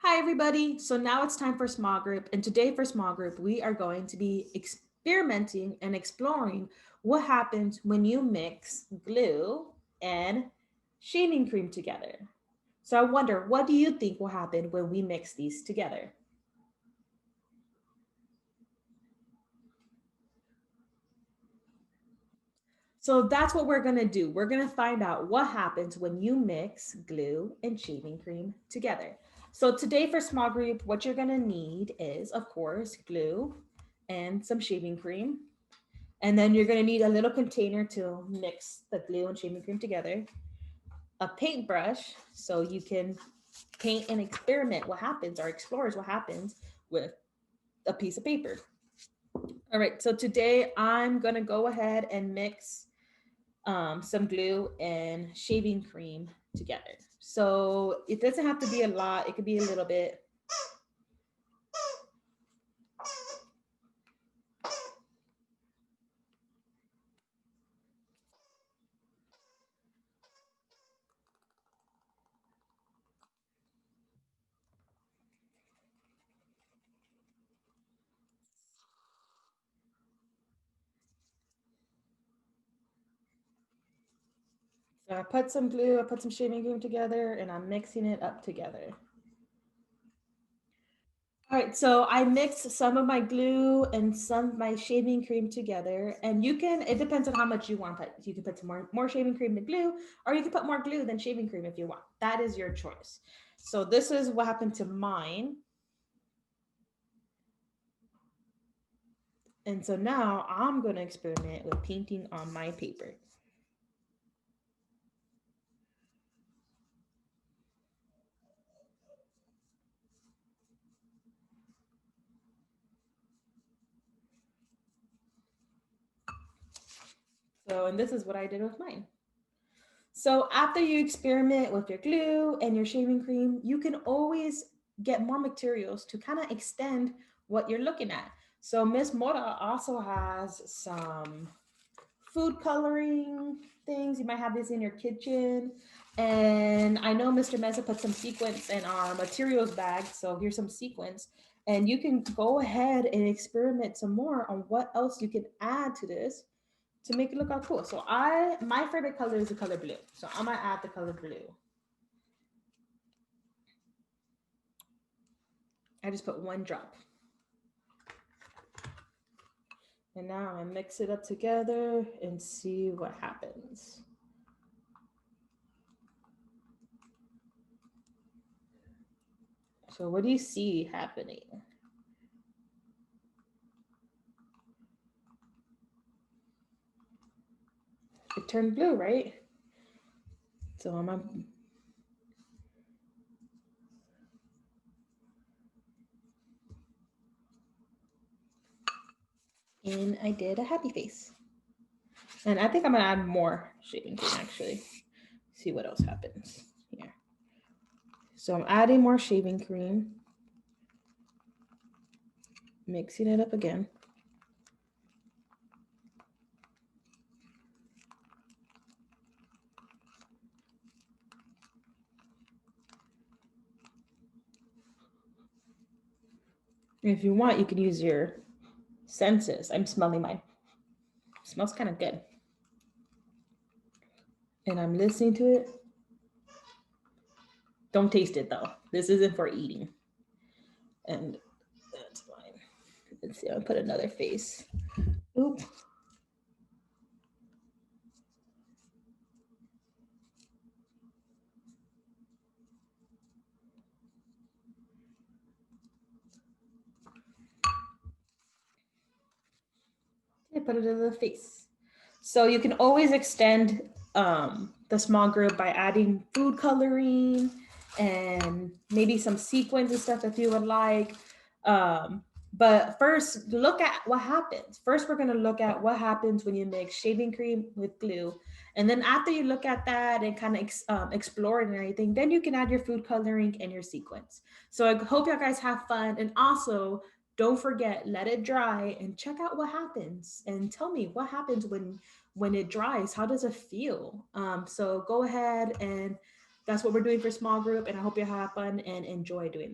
Hi, everybody. So now it's time for small group. And today, for small group, we are going to be experimenting and exploring what happens when you mix glue and shaving cream together. So I wonder, what do you think will happen when we mix these together? So that's what we're going to do. We're going to find out what happens when you mix glue and shaving cream together. So today for small group, what you're going to need is, of course, glue and some shaving cream. And then you're going to need a little container to mix the glue and shaving cream together, a paintbrush so you can paint and experiment what happens or explores what happens with a piece of paper. All right, so today I'm going to go ahead and mix some glue and shaving cream together. So it doesn't have to be a lot, it could be a little bit. So I put some glue, I put some shaving cream together, and I'm mixing it up together. All right, so I mixed some of my glue and some of my shaving cream together, and you can. It depends on how much you want to put. You can put some more shaving cream than glue, or you can put more glue than shaving cream if you want. That is your choice. So this is what happened to mine, and so now I'm going to experiment with painting on my paper. So, and this is what I did with mine. So after you experiment with your glue and your shaving cream, you can always get more materials to kind of extend what you're looking at. So Miss Mora also has some food coloring things. You might have this in your kitchen. And I know Mr. Mesa put some sequins in our materials bag. So here's some sequins. And you can go ahead and experiment some more on what else you can add to this to make it look all cool. So my favorite color is the color blue. So I'm gonna add the color blue. I just put one drop. And now I'm gonna mix it up together and see what happens. So what do you see happening? It turned blue, right? So I'm gonna and I did a happy face. And I think I'm gonna add more shaving cream actually. See what else happens here. So I'm adding more shaving cream, mixing it up again. If you want, you can use your senses. I'm smelling mine. It smells kind of good. And I'm listening to it. Don't taste it though. This isn't for eating. And that's fine. Let's see, I'll put another face. Oop. I put it in the face. So you can always extend the small group by adding food coloring and maybe some sequins and stuff if you would like. Um, but first, look at what happens. First, we're going to look at what happens when you mix shaving cream with glue. And then after you look at that and kind of explore it and everything, then you can add your food coloring and your sequins. So I hope you guys have fun. And also, don't forget, let it dry and check out what happens and tell me what happens when it dries. How does it feel? So go ahead, and that's what we're doing for small group, and I hope you have fun and enjoy doing